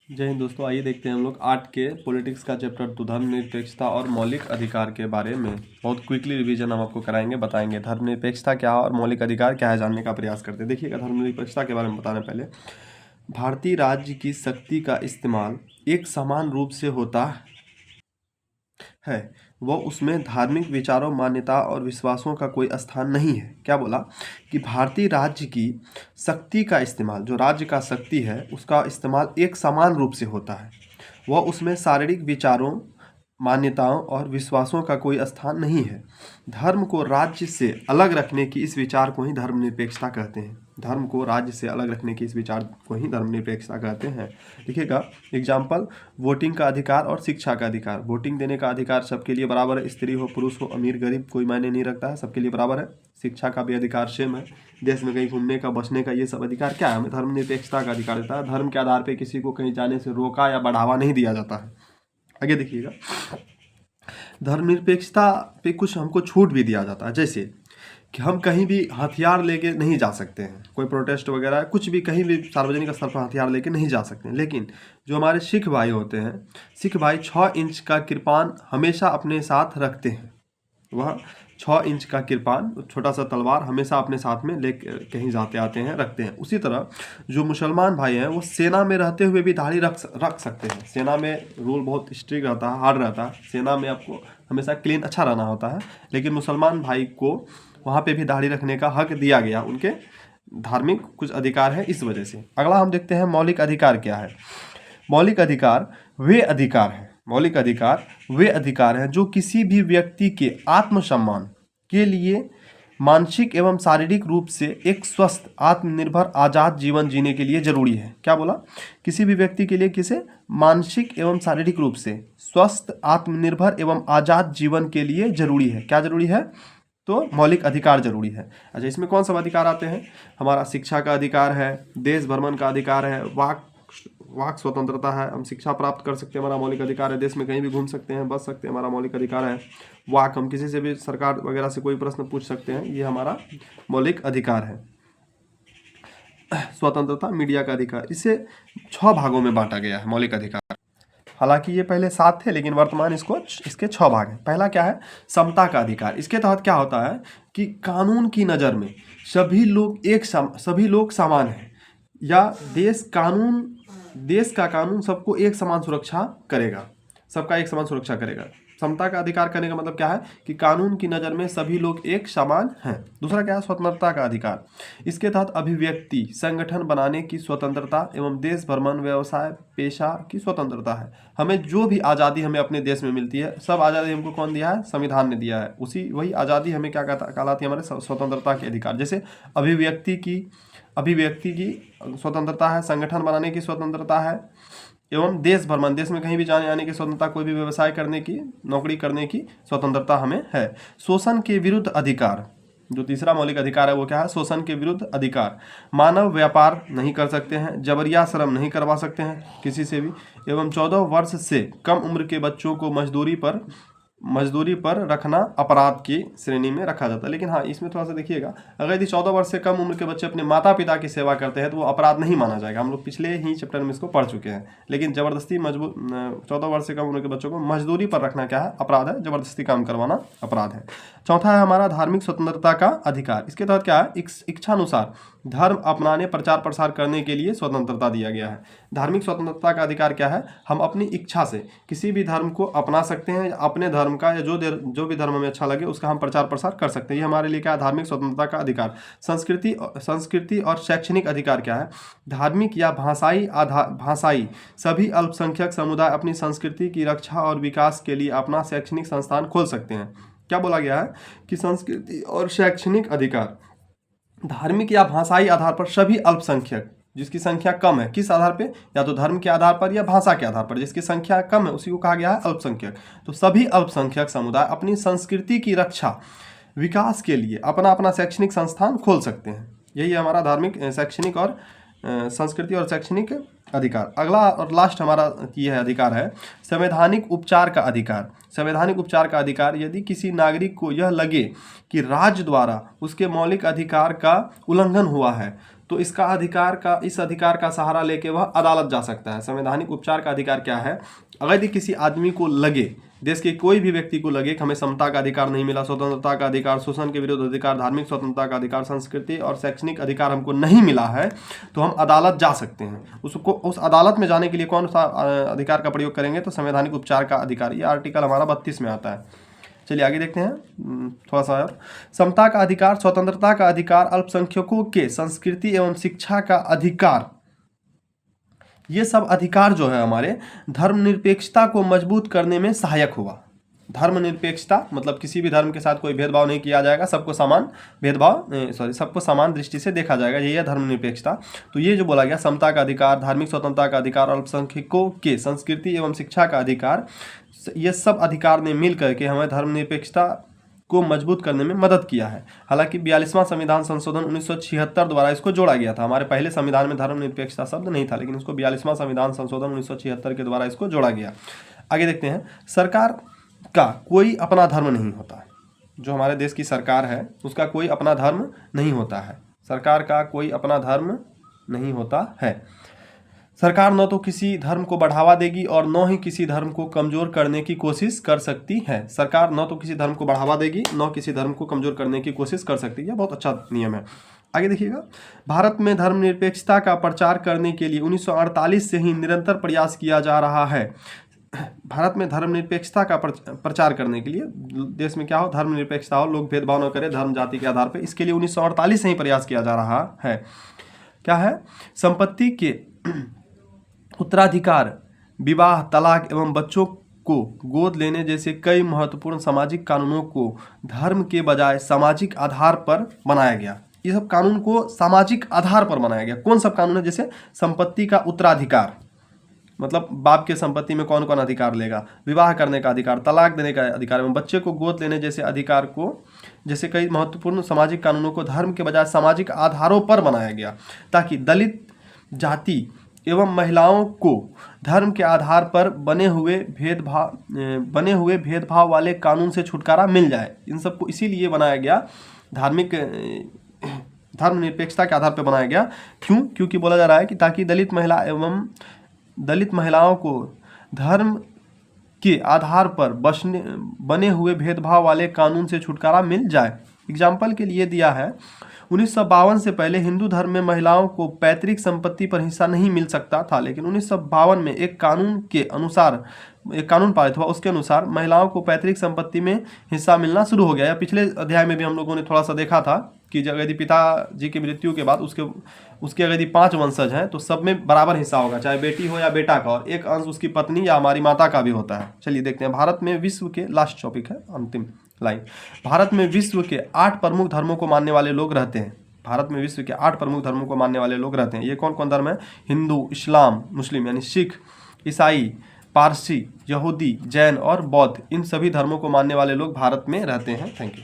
जय हिंद दोस्तों, आइए देखते हैं हम लोग आर्ट के पॉलिटिक्स का चैप्टर 2 धर्मनिरपेक्षता और मौलिक अधिकार के बारे में बहुत क्विकली रिवीजन हम आपको कराएंगे, बताएंगे धर्मनिरपेक्षता क्या है और मौलिक अधिकार क्या है, जानने का प्रयास करते हैं। देखिएगा, धर्मनिरपेक्षता के बारे में बताने पहले भारतीय राज्य की शक्ति का इस्तेमाल एक समान रूप से होता है, वह उसमें धार्मिक विचारों, मान्यता और विश्वासों का कोई स्थान नहीं है। क्या बोला कि भारतीय राज्य की शक्ति का इस्तेमाल, जो राज्य का शक्ति है उसका इस्तेमाल एक समान रूप से होता है, वह उसमें शारीरिक विचारों, मान्यताओं और विश्वासों का कोई स्थान नहीं है। धर्म को राज्य से अलग रखने की इस विचार को ही धर्मनिरपेक्षता कहते हैं। धर्म को राज्य से अलग रखने की इस विचार को ही धर्मनिरपेक्षता कहते हैं। देखिएगा एग्जाम्पल, वोटिंग का अधिकार और शिक्षा का अधिकार। वोटिंग देने का अधिकार सबके लिए बराबर है, स्त्री हो पुरुष हो अमीर गरीब कोई मायने नहीं रखता है, सबके लिए बराबर है। शिक्षा का भी अधिकार सेम है। देश में कहीं घूमने का, बसने का, ये सब अधिकार क्या है, हमें धर्मनिरपेक्षता का अधिकार देता है। धर्म के आधार पर किसी को कहीं जाने से रोका या बढ़ावा नहीं दिया जाता है। आगे देखिएगा, धर्मनिरपेक्षता पे कुछ हमको छूट भी दिया जाता है, जैसे कि हम कहीं भी हथियार लेके नहीं जा सकते हैं, कोई प्रोटेस्ट वगैरह कुछ भी कहीं भी सार्वजनिक स्तर पर हथियार लेके नहीं जा सकते हैं। लेकिन जो हमारे सिख भाई होते हैं, सिख भाई 6 इंच का कृपान हमेशा अपने साथ रखते हैं। वह 6 इंच का कृपान, छोटा सा तलवार हमेशा अपने साथ में ले कहीं जाते आते हैं, रखते हैं। उसी तरह जो मुसलमान भाई हैं वो सेना में रहते हुए भी दाढ़ी रख सकते हैं। सेना में रूल बहुत स्ट्रिक्ट रहता है, हार्ड रहता है। सेना में आपको हमेशा क्लीन अच्छा रहना होता है, लेकिन मुसलमान भाई को वहाँ पे भी दाढ़ी रखने का हक दिया गया, उनके धार्मिक कुछ अधिकार है इस वजह से। अगला हम देखते हैं मौलिक अधिकार क्या है। मौलिक अधिकार वे अधिकार हैं जो किसी भी व्यक्ति के आत्मसम्मान के लिए मानसिक एवं शारीरिक रूप से एक स्वस्थ, आत्मनिर्भर, आज़ाद जीवन जीने के लिए जरूरी है। क्या बोला? किसी भी व्यक्ति के लिए किसे मानसिक एवं शारीरिक रूप से स्वस्थ, आत्मनिर्भर एवं आज़ाद जीवन के लिए जरूरी है। क्या जरूरी है? तो मौलिक अधिकार जरूरी है। अच्छा, इसमें कौन सा अधिकार आते हैं? हमारा शिक्षा का अधिकार है, देश भ्रमण का अधिकार है, वाक स्वतंत्रता है, हम शिक्षा प्राप्त कर सकते हैं, हमारा मौलिक अधिकार है। देश में कहीं भी घूम सकते हैं, बस सकते हैं, हमारा मौलिक अधिकार है। वाक, हम किसी से भी सरकार वगैरह से कोई प्रश्न पूछ सकते हैं, ये हमारा मौलिक अधिकार है। स्वतंत्रता, मीडिया का अधिकार, इसे 6 भागों में बांटा गया है मौलिक अधिकार। हालांकि ये पहले 7 थे, लेकिन वर्तमान इसके 6 भाग हैं। पहला क्या है? समता का अधिकार। इसके तहत क्या होता है कि कानून की नज़र में सभी लोग समान हैं, या देश का कानून सबको एक समान सुरक्षा करेगा, सबका एक समान सुरक्षा करेगा। समता का अधिकार करने का मतलब क्या है कि कानून की नज़र में सभी लोग एक समान हैं। दूसरा क्या है? स्वतंत्रता का अधिकार। इसके तहत अभिव्यक्ति, संगठन बनाने की स्वतंत्रता एवं देश भ्रमण, व्यवसाय, पेशा की स्वतंत्रता है। हमें जो भी आज़ादी हमें अपने देश में मिलती है, सब आज़ादी हमको कौन दिया है? संविधान ने दिया है। वही आज़ादी हमें क्या कहलाती है? हमारे स्वतंत्रता के अधिकार। जैसे अभिव्यक्ति की स्वतंत्रता है, संगठन बनाने की स्वतंत्रता है, एवं देश भ्रमण, देश में कहीं भी जाने आने की स्वतंत्रता, कोई भी व्यवसाय करने की, नौकरी करने की स्वतंत्रता हमें है। शोषण के विरुद्ध अधिकार, जो तीसरा मौलिक अधिकार है वो क्या है? शोषण के विरुद्ध अधिकार। मानव व्यापार नहीं कर सकते हैं, जबरिया श्रम नहीं करवा सकते हैं किसी से भी, एवं 14 वर्ष से कम उम्र के बच्चों को मजदूरी पर रखना अपराध की श्रेणी में रखा जाता है। लेकिन हाँ, इसमें थोड़ा सा देखिएगा, अगर यदि 14 वर्ष से कम उम्र के बच्चे अपने माता पिता की सेवा करते हैं तो वो अपराध नहीं माना जाएगा। हम लोग पिछले ही चैप्टर में इसको पढ़ चुके हैं। लेकिन जबरदस्ती 14 वर्ष से कम उम्र के बच्चों को मजदूरी पर रखना क्या है? अपराध है, जबरदस्ती काम करवाना अपराध है। चौथा है हमारा धार्मिक स्वतंत्रता का अधिकार। इसके तहत क्या है? इच्छानुसार धर्म अपनाने, प्रचार प्रसार करने के लिए स्वतंत्रता दिया गया है। धार्मिक स्वतंत्रता का अधिकार क्या है? हम अपनी इच्छा से किसी भी धर्म को अपना सकते हैं, अपने धर्म का या जो भी धर्म हमें अच्छा लगे उसका हम प्रचार प्रसार कर सकते हैं। ये हमारे लिए क्या है? धार्मिक स्वतंत्रता का अधिकार। संस्कृति और शैक्षणिक अधिकार क्या है? धार्मिक या भाषाई सभी अल्पसंख्यक समुदाय अपनी संस्कृति की रक्षा और विकास के लिए अपना शैक्षणिक संस्थान खोल सकते हैं। क्या बोला गया है कि संस्कृति और शैक्षणिक अधिकार, धार्मिक या भाषाई आधार पर सभी अल्पसंख्यक जिसकी संख्या कम है, किस आधार पे? या तो धर्म के आधार पर या भाषा के आधार पर, जिसकी संख्या कम है उसी को कहा गया है अल्पसंख्यक। तो सभी अल्पसंख्यक समुदाय अपनी संस्कृति की रक्षा, विकास के लिए अपना अपना शैक्षणिक संस्थान खोल सकते हैं। यही हमारा धार्मिक, शैक्षणिक और संस्कृति और शैक्षणिक अधिकार। अगला और लास्ट हमारा यह अधिकार है संवैधानिक उपचार का अधिकार। संवैधानिक उपचार का अधिकार, यदि किसी नागरिक को यह लगे कि राज्य द्वारा उसके मौलिक अधिकार का उल्लंघन हुआ है तो इस अधिकार का सहारा लेके वह अदालत जा सकता है। संवैधानिक उपचार का अधिकार क्या है? अगर यदि किसी आदमी को लगे, देश के कोई भी व्यक्ति को लगे कि हमें समता का अधिकार नहीं मिला, स्वतंत्रता का अधिकार, शोषण के विरुद्ध अधिकार, धार्मिक स्वतंत्रता का अधिकार, संस्कृति और शैक्षणिक अधिकार हमको नहीं मिला है, तो हम अदालत जा सकते हैं। उस अदालत में जाने के लिए कौन सा अधिकार का प्रयोग करेंगे? तो संवैधानिक उपचार का अधिकार। ये आर्टिकल हमारा 32 में आता है। चलिए आगे देखते हैं थोड़ा सा और। समता का अधिकार, स्वतंत्रता का अधिकार, अल्पसंख्यकों के संस्कृति एवं शिक्षा का अधिकार, ये सब अधिकार जो है हमारे धर्मनिरपेक्षता को मजबूत करने में सहायक हुआ। धर्मनिरपेक्षता मतलब किसी भी धर्म के साथ कोई भेदभाव नहीं किया जाएगा, सबको समान दृष्टि से देखा जाएगा, यही है धर्मनिरपेक्षता। तो ये जो बोला गया समता का अधिकार, धार्मिक स्वतंत्रता का अधिकार, अल्पसंख्यकों के संस्कृति एवं शिक्षा का अधिकार, ये सब अधिकार ने मिल करके हमें धर्मनिरपेक्षता को मजबूत करने में मदद किया है। हालांकि 42वां संविधान संशोधन 1976 द्वारा इसको जोड़ा गया था। हमारे पहले संविधान में धर्मनिरपेक्षता शब्द नहीं था, लेकिन इसको 42वां संविधान संशोधन 1976 के द्वारा इसको जोड़ा गया। आगे देखते हैं। सरकार का कोई अपना धर्म नहीं होता। जो हमारे देश की सरकार है उसका कोई अपना धर्म नहीं होता है। सरकार का कोई अपना धर्म नहीं होता है। सरकार न तो किसी धर्म को बढ़ावा देगी और न ही किसी धर्म को कमजोर करने की कोशिश कर सकती है। सरकार न तो किसी धर्म को बढ़ावा देगी, न किसी धर्म को कमजोर करने की कोशिश कर सकती है। बहुत अच्छा नियम है। आगे देखिएगा। भारत में धर्मनिरपेक्षता का प्रचार करने के लिए 1948 से ही निरंतर प्रयास किया जा रहा है। भारत में धर्मनिरपेक्षता का प्रचार करने के लिए, देश में क्या हो, धर्मनिरपेक्षता हो, लोग भेदभाव न करें धर्म जाति के आधार पर, इसके लिए 1948 से ही प्रयास किया जा रहा है। क्या है? संपत्ति के उत्तराधिकार, विवाह, तलाक एवं बच्चों को गोद लेने जैसे कई महत्वपूर्ण सामाजिक कानूनों को धर्म के बजाय सामाजिक आधार पर बनाया गया। ये सब कानून को सामाजिक आधार पर बनाया गया। कौन सब कानून है? जैसे संपत्ति का उत्तराधिकार, मतलब बाप के संपत्ति में कौन कौन अधिकार लेगा, विवाह करने का अधिकार, तलाक देने का अधिकार एवं बच्चे को गोद लेने जैसे अधिकार को, जैसे कई महत्वपूर्ण सामाजिक कानूनों को धर्म के बजाय सामाजिक आधारों पर बनाया गया, ताकि दलित, जाति एवं महिलाओं को धर्म के आधार पर बने हुए भेदभाव वाले कानून से छुटकारा मिल जाए। इन सबको इसीलिए बनाया गया, धर्मनिरपेक्षता के आधार पर बनाया गया। क्यों? क्योंकि बोला जा रहा है कि ताकि दलित महिलाओं को धर्म के आधार पर बने हुए भेदभाव वाले कानून से छुटकारा मिल जाए। एग्जाम्पल के लिए दिया है, 1952 से पहले हिंदू धर्म में महिलाओं को पैतृक संपत्ति पर हिस्सा नहीं मिल सकता था, लेकिन 1952 में एक कानून पारित हुआ, उसके अनुसार महिलाओं को पैतृक संपत्ति में हिस्सा मिलना शुरू हो गया। या पिछले अध्याय में भी हम लोगों ने थोड़ा सा देखा था कि जब यदि पिताजी की मृत्यु के बाद उसके अगर यदि 5 वंशज हैं तो सब में बराबर हिस्सा होगा, चाहे बेटी हो या बेटा का, और एक अंश उसकी पत्नी या हमारी माता का भी होता है। चलिए देखते हैं। भारत में विश्व के, लास्ट टॉपिक है, अंतिम लाइन, भारत में विश्व के 8 प्रमुख धर्मों को मानने वाले लोग रहते हैं। भारत में विश्व के 8 प्रमुख धर्मों को मानने वाले लोग रहते हैं। ये कौन कौन धर्म है? हिंदू, इस्लाम, मुस्लिम यानी सिख, ईसाई, पारसी, यहूदी, जैन और बौद्ध। इन सभी धर्मों को मानने वाले लोग भारत में रहते हैं। Thank you.